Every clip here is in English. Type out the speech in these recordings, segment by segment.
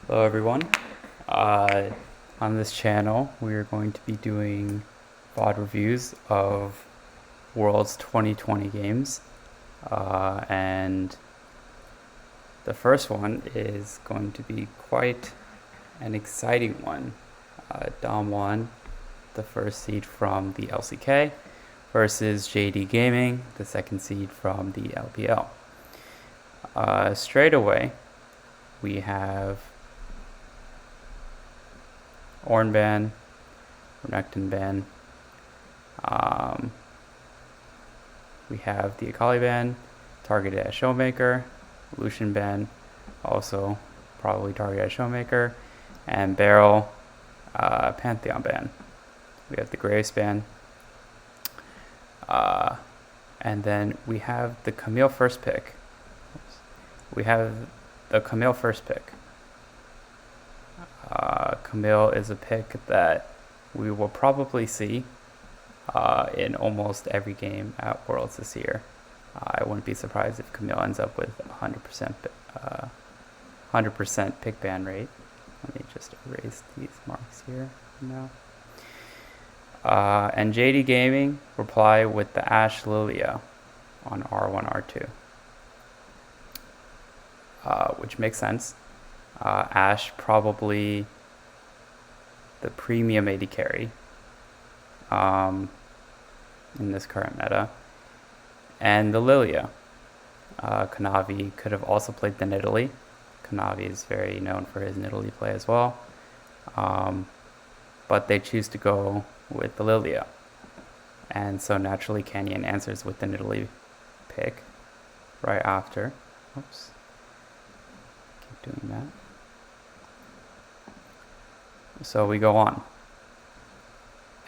Hello everyone. Uh, on this channel we are going to be doing VOD reviews of Worlds 2020 games, and the first one is going to be quite an exciting one. Damwon, the first seed from the LCK, versus JDG Gaming, the second seed from the LPL. Straight away we have Ornn ban, Renekton ban. We have the Akali ban, targeted at Showmaker, Lucian ban, also probably targeted at Showmaker, and Barrel Pantheon ban. We have the Graves ban. And then we have the Camille first pick. Camille is a pick that we will probably see in almost every game at Worlds this year. I wouldn't be surprised if Camille ends up with 100% pick ban rate. Let me just erase these marks here now. And JD Gaming reply with the Ashe Lilia on R1, R2, which makes sense. Ashe probably the premium AD carry in this current meta, and the Lilia. Kanavi could have also played the Nidalee. Kanavi is very known for his Nidalee play as well, but they choose to go with the Lilia, and so naturally Canyon answers with the Nidalee pick right after. Oops, keep doing that. So we go on,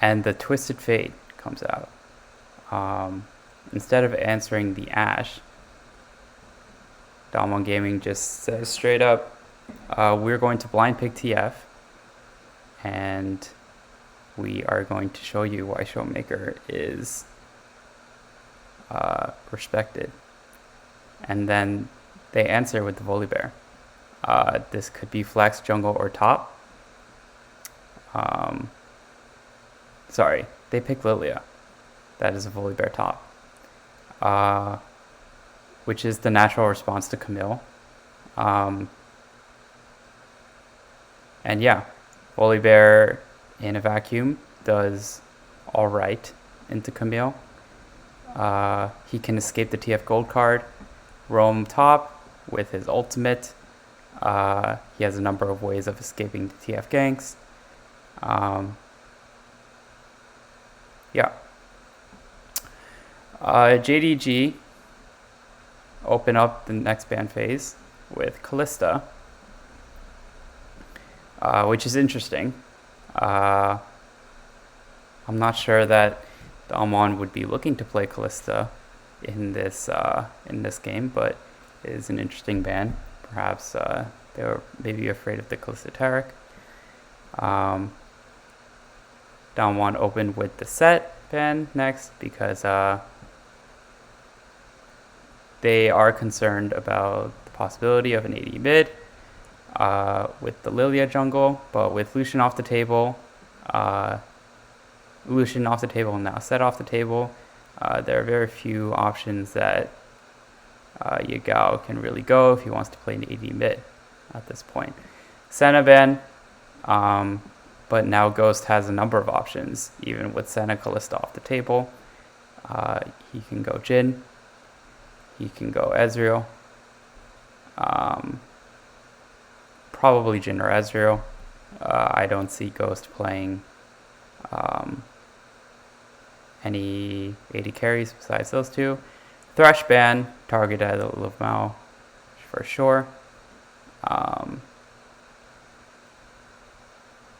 and the Twisted Fate comes out. Instead of answering the Ashe, Damwon Gaming just says straight up, we're going to blind pick TF, and we are going to show you why Showmaker is respected. And then they answer with the Volibear. This could be flex, jungle, or top. Sorry, they pick Lilia. That is a Volibear top, which is the natural response to Camille. And yeah, Volibear in a vacuum does all right into Camille. He can escape the TF gold card, roam top with his ultimate. He has a number of ways of escaping the TF ganks. JDG open up the next ban phase with Kalista, which is interesting. I'm not sure that Damwon would be looking to play Kalista in this game, but it is an interesting ban. Perhaps they were maybe afraid of the Kalista Taric. Damwon opened with the Set ban next because they are concerned about the possibility of an AD mid with the Lilia jungle, but with Lucian off the table, and now Set off the table, there are very few options that Yagao can really go if he wants to play an AD mid at this point. Senna ban, but now Ghost has a number of options, even with Senna Kalista off the table. He can go Jhin, he can go Ezreal, probably Jhin or Ezreal. I don't see Ghost playing any AD carries besides those two. Thresh ban, target at Lovemao for sure.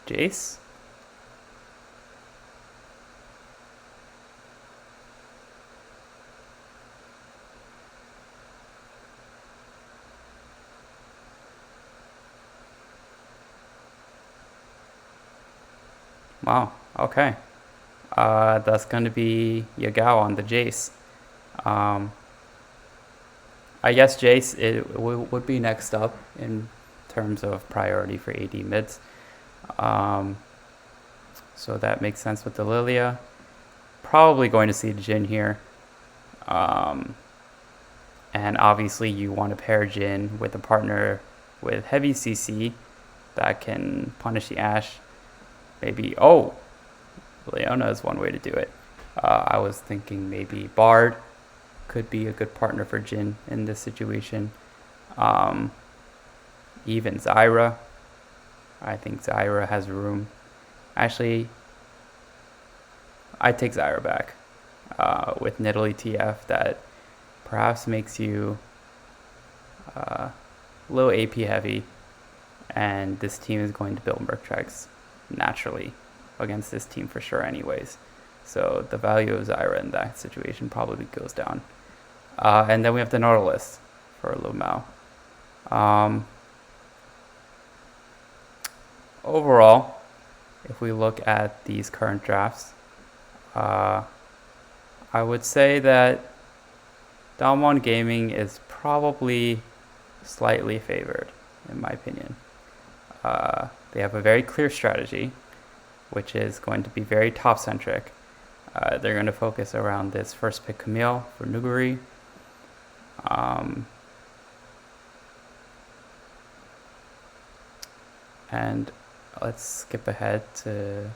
Jace? Wow, okay. That's going to be Yagao on the Jace. I guess Jace would be next up in terms of priority for AD mids. So that makes sense with the Lilia. Probably going to see the Jhin here. And obviously you want to pair Jhin with a partner with heavy CC that can punish the Ashe. Maybe, oh, Leona is one way to do it. I was thinking maybe Bard could be a good partner for Jhin in this situation. Even Zyra. I think Zyra has room. Actually, I take Zyra back with Nidalee TF. That perhaps makes you a little AP heavy, and this team is going to build Murktrex naturally against this team for sure anyways. So the value of Zyra in that situation probably goes down. And then we have the Nautilus for Lumao. Overall, if we look at these current drafts, I would say that Damwon Gaming is probably slightly favored, in my opinion. They have a very clear strategy, which is going to be very top-centric. They're going to focus around this first pick Camille for Nuguri. And let's skip ahead to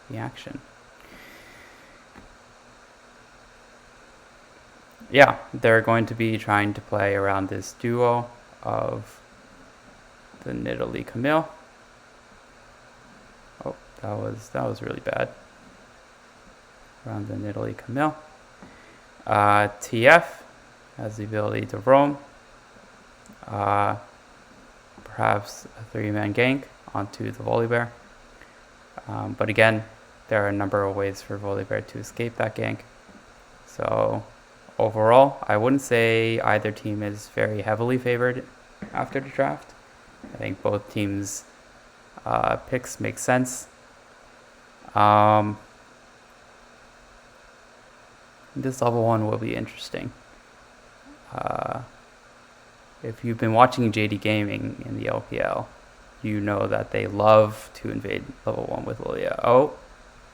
the action. Yeah, they're going to be trying to play around this duo of the Nidalee Camille. Oh, that was really bad. Around the Nidalee Camille. TF has the ability to roam. Perhaps a 3-man gank onto the Volibear. But again, there are a number of ways for Volibear to escape that gank. So overall, I wouldn't say either team is very heavily favored after the draft. I think both teams' picks make sense. This level 1 will be interesting. If you've been watching JD Gaming in the LPL, you know that they love to invade level 1 with Lilia. Oh,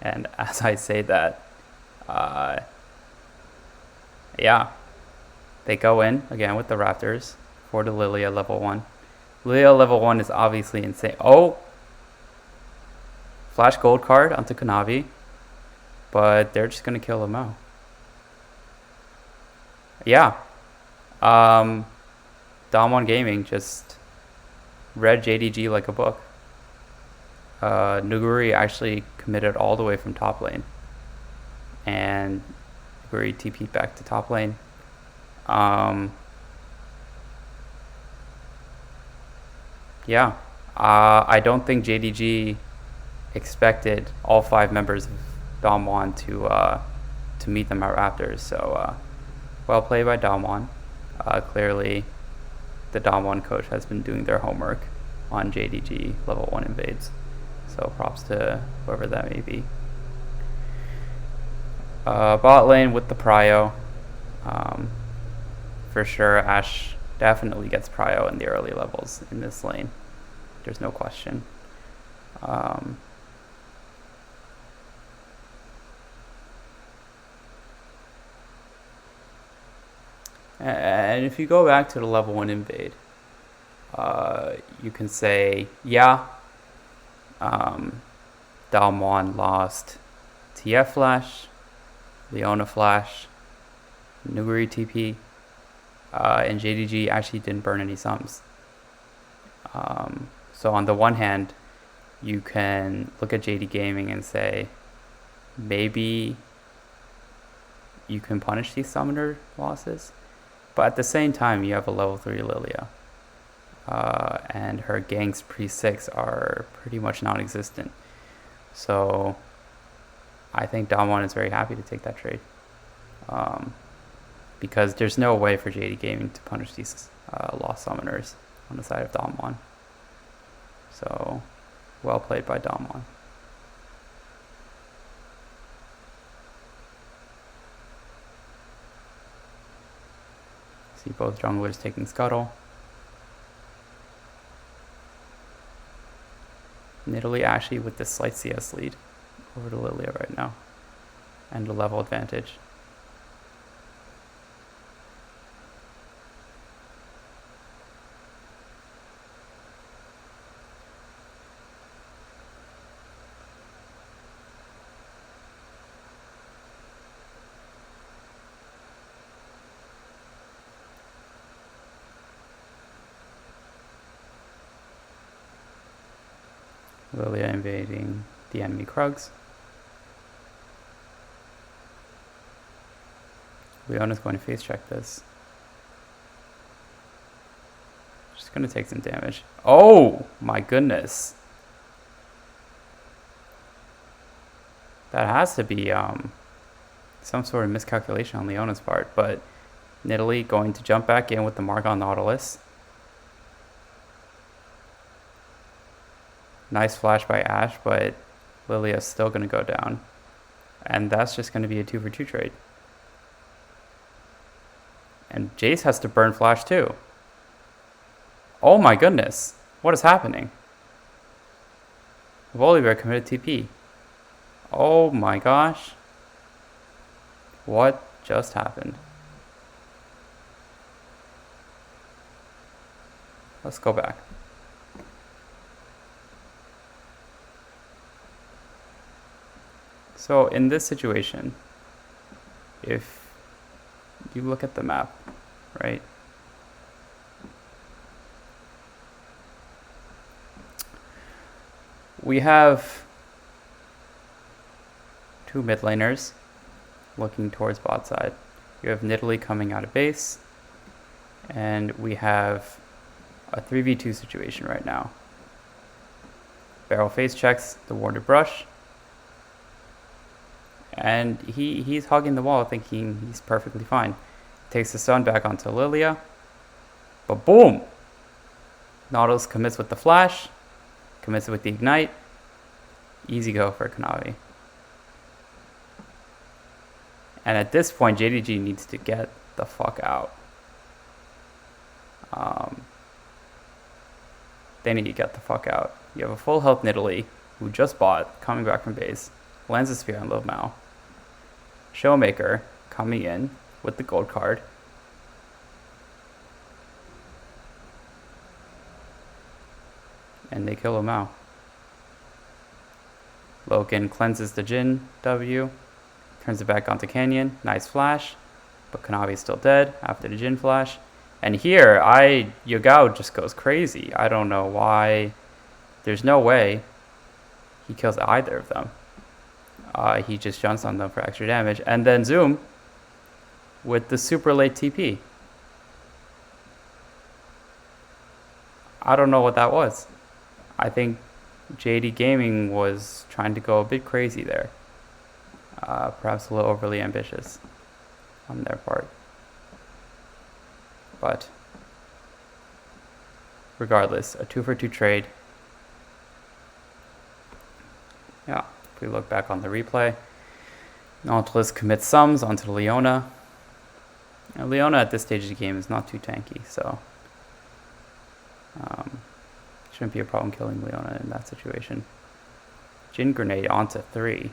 and as I say that, yeah, they go in again with the Raptors for the Lilia level 1. Lilia level 1 is obviously insane. Oh, flash gold card onto Kanavi, but they're just going to kill him out. Yeah. Damwon Gaming just read JDG like a book. Nuguri actually committed all the way from top lane. And Nuguri TP'd back to top lane. Yeah. I don't think JDG expected all 5 members of Damwon to meet them at Raptors. So well played by Damwon. Clearly, the Damwon coach has been doing their homework on JDG level 1 invades. So props to whoever that may be. Bot lane with the prio. For sure, Ashe definitely gets prio in the early levels in this lane. There's no question. And if you go back to the level 1 invade, you can say, yeah, Damwon lost TF Flash, Leona Flash, Nuguri TP, and JDG actually didn't burn any sums. So on the one hand, you can look at JD Gaming and say, maybe you can punish these summoner losses. But at the same time, you have a level 3 Lilia. And her ganks pre-6 are pretty much non-existent. So I think Damwon is very happy to take that trade. Because there's no way for JD Gaming to punish these lost summoners on the side of Damwon. So well played by Damwon. See both junglers taking Scuttle. Nidalee actually with the slight CS lead over to Lilia right now. And a level advantage. Lilia invading the enemy Krugs. Leona's going to face check this. She's going to take some damage. Oh my goodness. That has to be some sort of miscalculation on Leona's part, but Nidalee going to jump back in with the mark on Nautilus. Nice flash by Ashe, but Lilia's still going to go down. And that's just going to be a 2-for-2 trade. And Jace has to burn flash too. Oh my goodness. What is happening? Volibear committed TP. Oh my gosh. What just happened? Let's go back. So in this situation, if you look at the map, right? We have two mid laners looking towards bot side. You have Nidalee coming out of base, and we have a 3v2 situation right now. Barrel face checks the warded brush, and he's hugging the wall thinking he's perfectly fine. Takes the stun back onto Lilia, but boom! Nautilus commits with the flash, commits with the ignite. Easy go for Kanavi. And at this point, JDG needs to get the fuck out. They need to get the fuck out. You have a full health Nidalee, who just bought, coming back from base. Lands a spear on Low Mao. Showmaker coming in with the gold card. And they kill Low Mao. Loken cleanses the Jhin W. Turns it back onto Canyon. Nice flash. But Kanavi's still dead after the Jhin flash. And here, Yagao just goes crazy. I don't know why. There's no way he kills either of them. He just jumps on them for extra damage. And then Zoom with the super late TP. I don't know what that was. I think JD Gaming was trying to go a bit crazy there. Perhaps a little overly ambitious on their part. But regardless, a 2-for-2 trade. Yeah, if we look back on the replay, Nautilus commits sums onto Leona. And Leona at this stage of the game is not too tanky, so shouldn't be a problem killing Leona in that situation. Jhin grenade onto 3.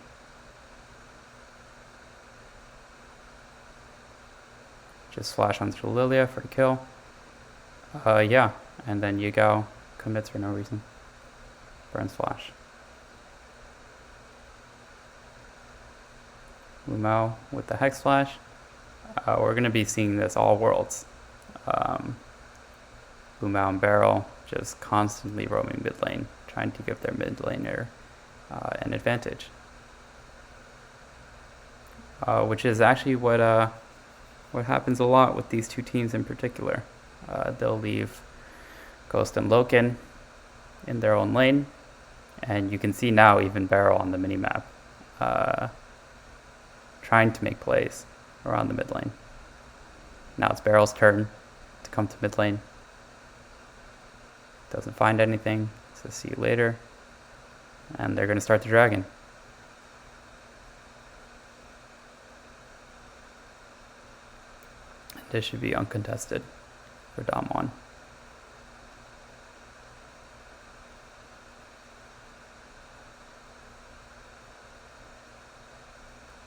Just flash onto Lilia for the kill. Yeah, and then Yagao commits for no reason. Burns flash. Lumao with the Hex Flash. We're going to be seeing this all Worlds. Lumao and Barrel just constantly roaming mid lane, trying to give their mid laner an advantage. Which is actually what happens a lot with these two teams in particular. They'll leave Ghost and Loken in their own lane, and you can see now even Barrel on the minimap trying to make plays around the mid lane. Now it's Barrel's turn to come to mid lane. Doesn't find anything, so see you later. And they're going to start the dragon. This should be uncontested for Damwon.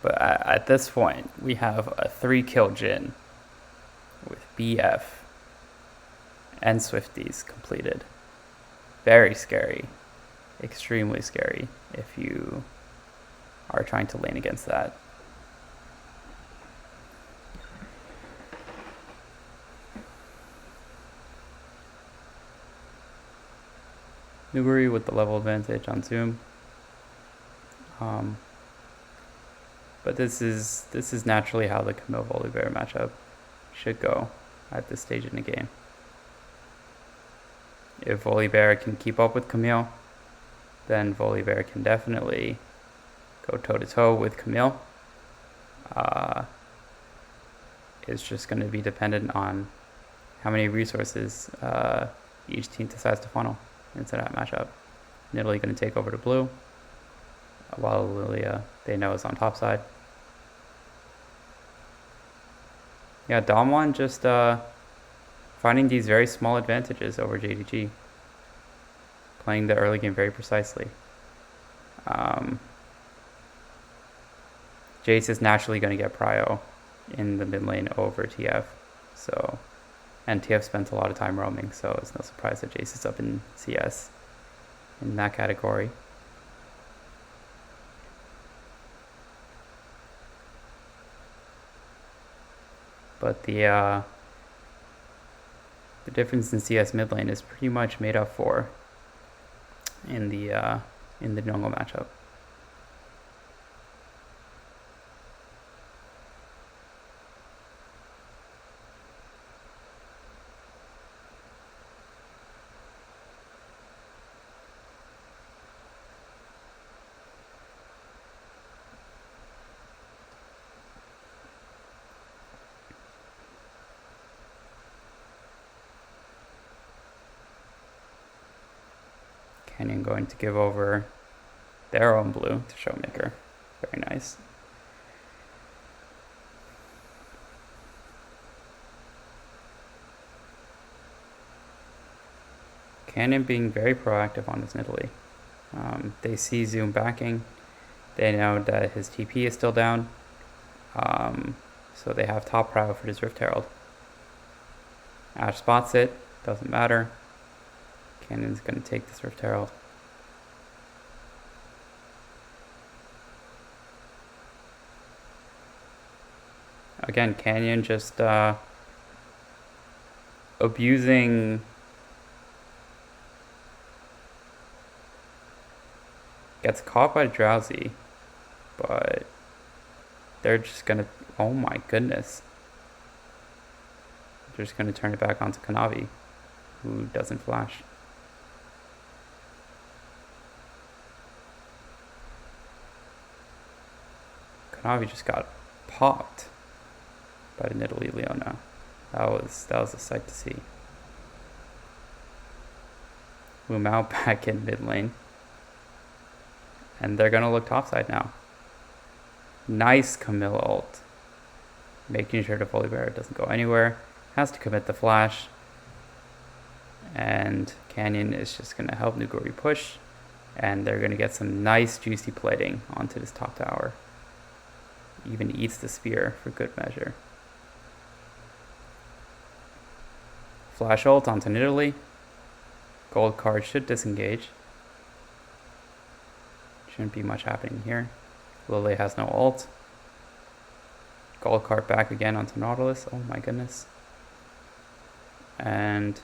But at this point, we have a 3-kill Jhin with BF and Swifties completed. Very scary. Extremely scary if you are trying to lane against that. Nuguri with the level advantage on Zoom. But this is naturally how the Camille Volibear matchup should go at this stage in the game. If Volibear can keep up with Camille, then Volibear can definitely go toe-to-toe with Camille. It's just going to be dependent on how many resources each team decides to funnel into that matchup. Nidalee going to take over to blue, while Lilia, they know, is on top side. Yeah, Damwon just finding these very small advantages over JDG. Playing the early game very precisely. Jace is naturally going to get prio in the mid lane over TF. So, and TF spent a lot of time roaming, so it's no surprise that Jace is up in CS in that category. But the difference in CS mid lane is pretty much made up for in the jungle matchup. Canyon going to give over their own blue to Showmaker. Very nice. Canyon being very proactive on his Nidalee. They see Zoom backing. They know that his TP is still down. So they have top prio for his Rift Herald. Ash spots it. Doesn't matter. Canyon's going to take this Rift Herald. Again, Canyon just abusing gets caught by Drowsy, but they're just going to, oh my goodness. They're just going to turn it back onto Kanavi, who doesn't flash. Kanavi just got popped by the Nidalee Leona. That was a sight to see. Lumao back in mid lane. And they're gonna look topside now. Nice Camille ult. Making sure the Volibear doesn't go anywhere. Has to commit the flash. And Canyon is just gonna help Nuguri push. And they're gonna get some nice juicy plating onto this top tower. Even eats the spear for good measure. Flash ult onto Nidalee. Gold card should disengage. Shouldn't be much happening here. Lily has no ult. Gold card back again onto Nautilus. Oh my goodness. And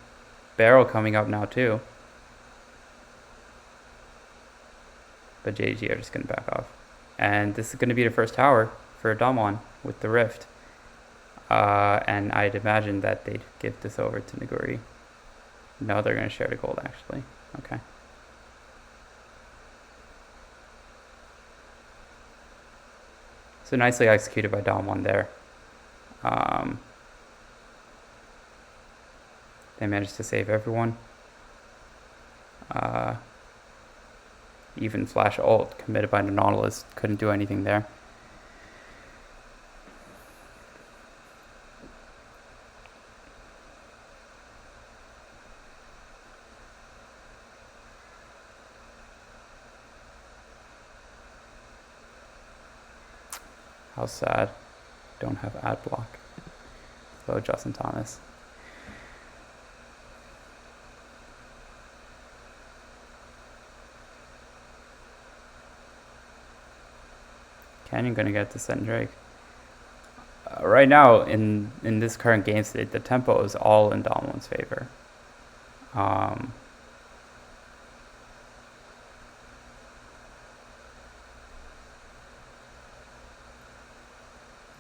Barrel coming up now too. But JDG are just going to back off. And this is going to be the first tower for Damwon with the Rift. And I'd imagine that they'd give this over to Nuguri. No, they're going to share the gold actually. Okay. So nicely executed by Damwon there. They managed to save everyone. Even flash ult committed by the Nautilus couldn't do anything there. How sad. Don't have ad block. Hello, Justin Thomas. Canyon gonna get to send Drake. Right now, in this current game state, the tempo is all in Damwon's favor.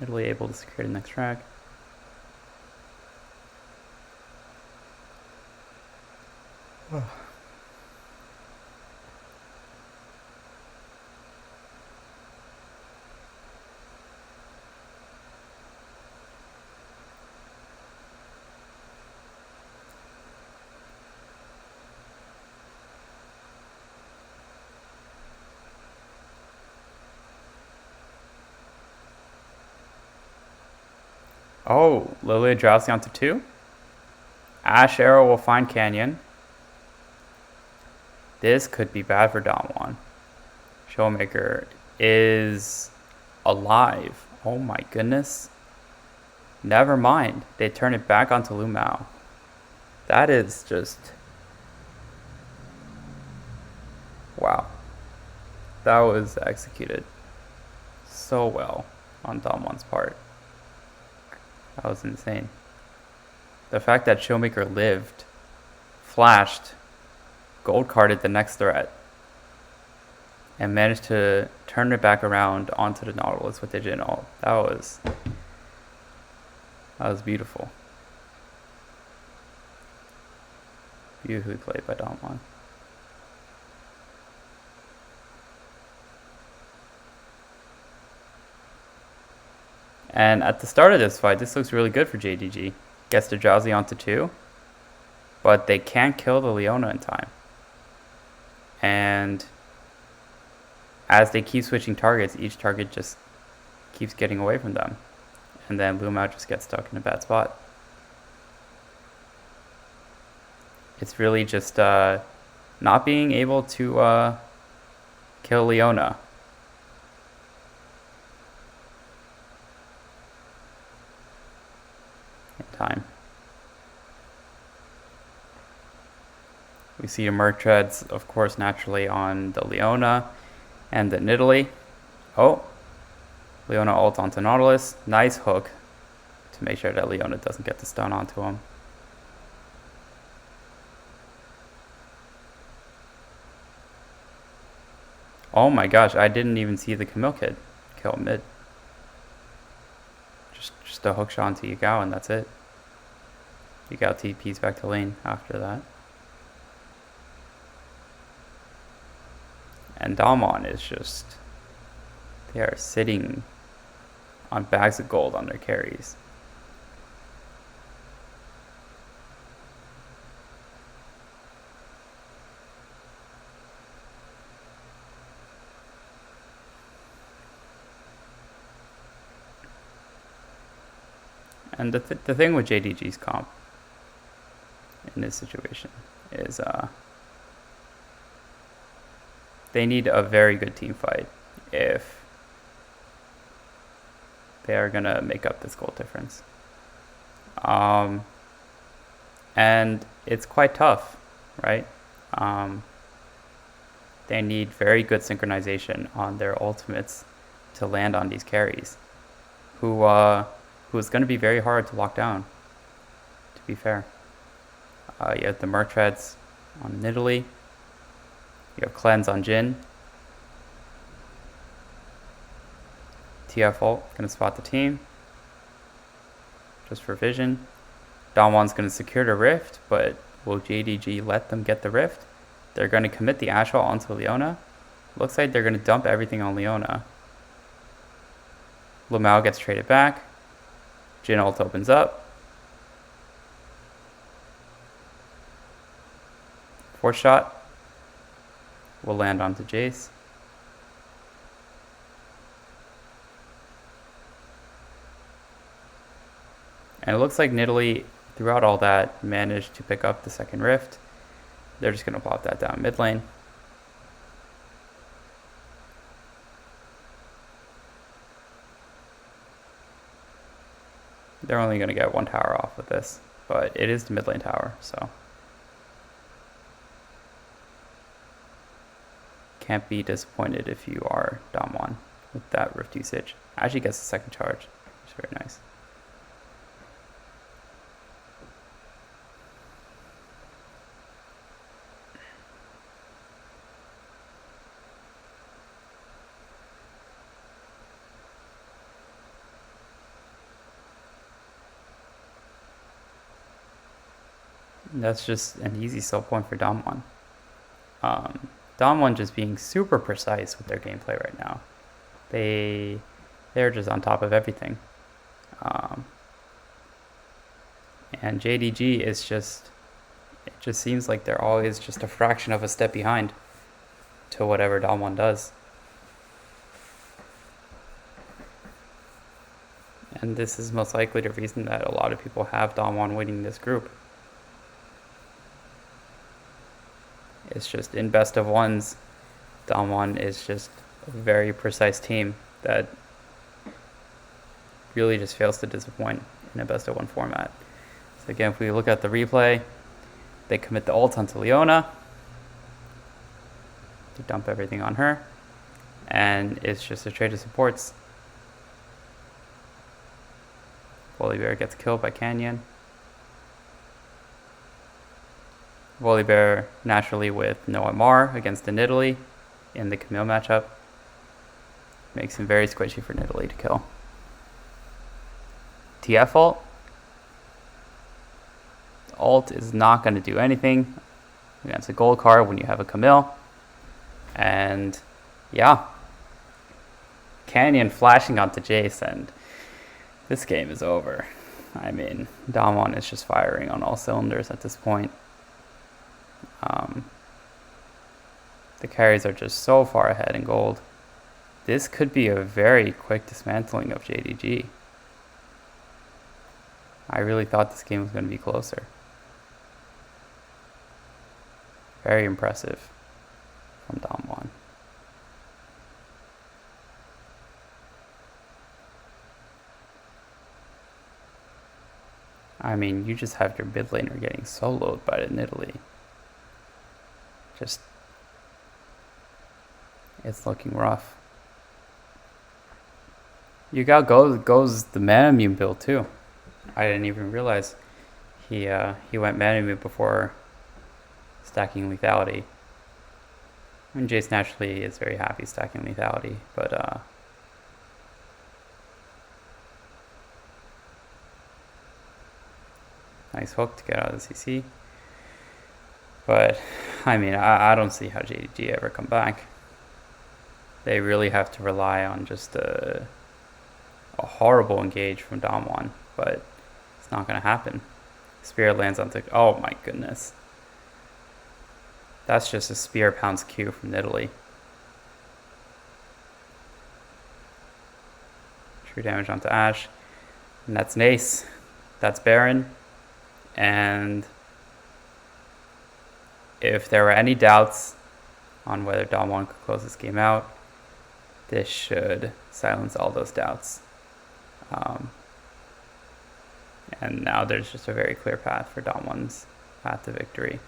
Italy able to secure the next track. Oh, Lilia Drowsy onto 2. Ash Arrow will find Canyon. This could be bad for Damwon. Showmaker is alive. Oh my goodness. Never mind. They turn it back onto Lumao. That is just... wow. That was executed so well on Damwon's part. That was insane. The fact that Showmaker lived, flashed, gold carded the next threat, and managed to turn it back around onto the Nautilus with Digit ult. That was beautiful. Beautifully played by Damwon. And at the start of this fight, this looks really good for JDG. Gets the Drowsy onto 2, but they can't kill the Leona in time. And as they keep switching targets, each target just keeps getting away from them. And then Lumao just gets stuck in a bad spot. It's really just not being able to kill Leona. Time. We see a Mertreads, of course, naturally on the Leona and the Nidalee. Oh, Leona ult onto Nautilus. Nice hook to make sure that Leona doesn't get the stun onto him. Oh my gosh, I didn't even see the Camille kid kill mid. Just a hook shot onto Yagao and that's it. Yagao TP's back to lane after that. And Damwon is just... they are sitting on bags of gold on their carries. And the thing with JDG's comp in this situation is they need a very good team fight if they are going to make up this goal difference. And it's quite tough, right? They need very good synchronization on their ultimates to land on these carries, who is going to be very hard to lock down, to be fair. You have the Mertreads on Nidalee. You have Cleanse on Jhin. TF ult going to spot the team, just for vision. Damwon's going to secure the Rift, but will JDG let them get the Rift? They're going to commit the Ashe ult onto Leona. Looks like they're going to dump everything on Leona. Lumao gets traded back. Jhin ult opens up. Force shot will land onto Jace. And it looks like Nidalee, throughout all that, managed to pick up the second Rift. They're just going to plop that down mid lane. they're only going to get one tower off with this, but it is the mid lane tower, so can't be disappointed if you are Damwon with that Rift usage. Actually gets the second charge, which is very nice. That's just an easy sell point for Damwon. Damwon just being super precise with their gameplay right now. They're just on top of everything. And JDG is just, it just seems like they're always just a fraction of a step behind to whatever Damwon does. And this is most likely the reason that a lot of people have Damwon winning this group. It's just in best of ones, Damwon is just a very precise team that really just fails to disappoint in a best of one format. So again, if we look at the replay, they commit the ult onto Leona. They dump everything on her. And it's just a trade of supports. Volibear gets killed by Canyon. Volibear naturally with no MR against the Nidalee in the Camille matchup. Makes him very squishy for Nidalee to kill. TF ult. Ult is not going to do anything against a gold card when you have a Camille. And yeah, Canyon flashing onto Jace, and this game is over. I mean, Damwon is just firing on all cylinders at this point. The carries are just so far ahead in gold. This could be a very quick dismantling of JDG. I really thought this game was going to be closer. Very impressive from Damwon. I mean, you just have your mid laner getting soloed by the Nidalee. Just, it's looking rough. You got goes the Manamune build too. I didn't even realize he went Manamune before stacking lethality. I mean, Jace naturally is very happy stacking lethality, but nice hook to get out of the CC. But I mean, I don't see how JDG ever come back. They really have to rely on just a horrible engage from Damwon, but it's not going to happen. Spear lands onto, oh my goodness. That's just a spear pounds Q from Nidalee. True damage onto Ashe. And that's an ace. That's Baron. And if there were any doubts on whether Damwon could close this game out, this should silence all those doubts. And now there's just a very clear path for Damwon's path to victory.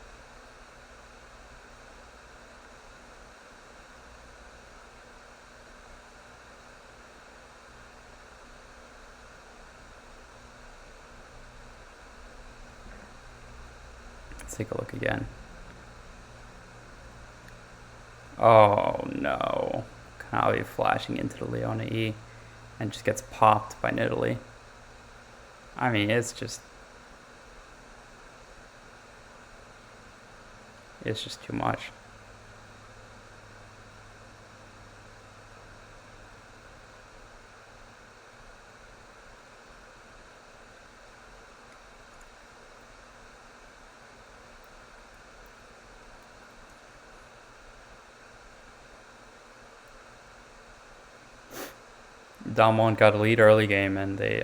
Let's take a look again. Oh no. Kanavi flashing into the Leona E and just gets popped by Nidalee. I mean, it's just too much. Damwon got a lead early game, and they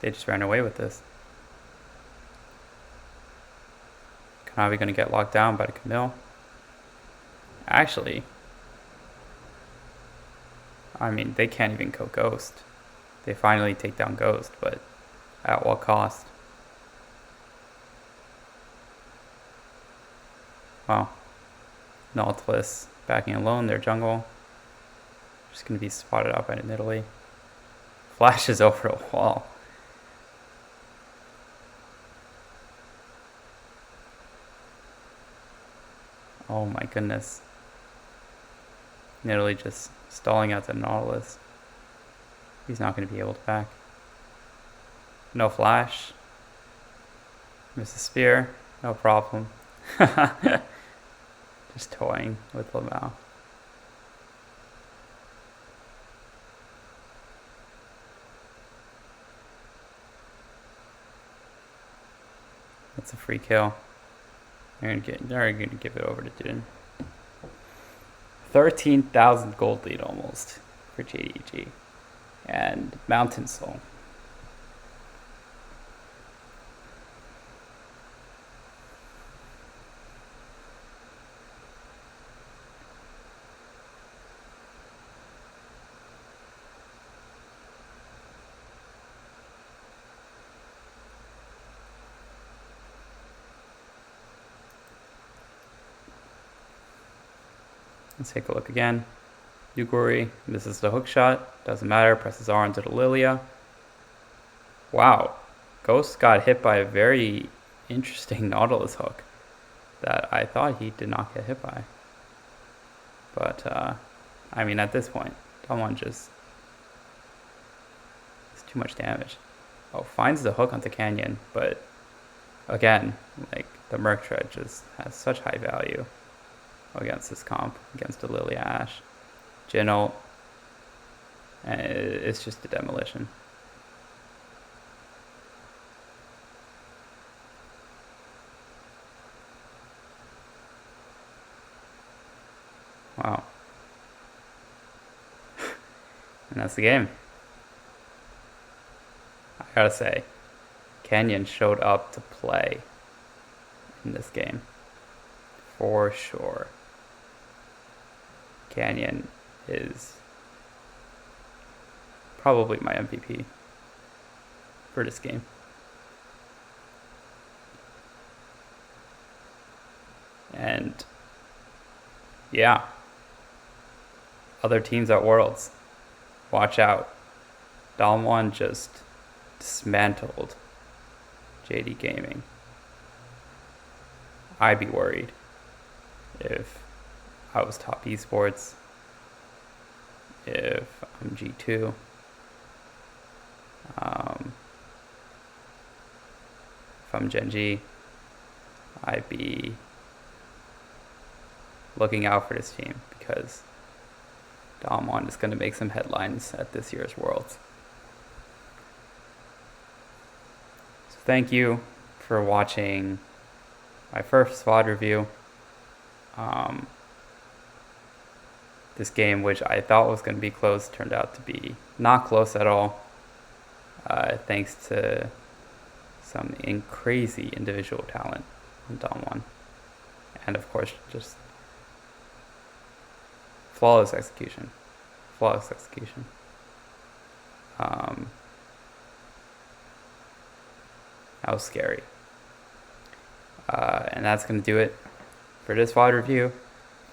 just ran away with this. Kanavi gonna get locked down by the Camille. Actually, I mean, they can't even kill Ghost. They finally take down Ghost, but At what cost? Wow. Nautilus backing alone, their jungle. Just going to be spotted out by Italy. Flashes over a wall. Oh my goodness. Italy just stalling out the Nautilus. He's not going to be able to back. No flash. Miss a spear. No problem. Just toying with Lamau. That's a free kill. They're gonna give it over to Dune. 13,000 gold lead almost for JDG. And Mountain Soul. Let's take a look again. Yuguri, this is the hook shot. Doesn't matter, presses R into the Lilia. Wow, Ghost got hit by a very interesting Nautilus hook that I thought he did not get hit by. But, I mean, at this point, Damwon just... it's too much damage. Oh, finds the hook onto Canyon, but again, like, the Merc Tread just has such high value against this comp, against the Lilia Ashe. Jhin ult, and it's just a demolition. Wow. And that's the game. I gotta say, Canyon showed up to play in this game. For sure. Canyon is probably my MVP for this game. And yeah, other teams at Worlds, watch out. Damwon just dismantled JD Gaming. I'd be worried if I was top esports, if I'm G2, if I'm Gen G, I'd be looking out for this team because Damwon is going to make some headlines at this year's Worlds. So thank you for watching my first VOD review. This game, which I thought was going to be close, turned out to be not close at all, thanks to some crazy individual talent on Damwon. And of course, just flawless execution. Flawless execution. That was scary. And that's going to do it for this VOD review.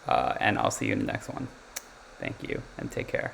And I'll see you in the next one. Thank you, and take care.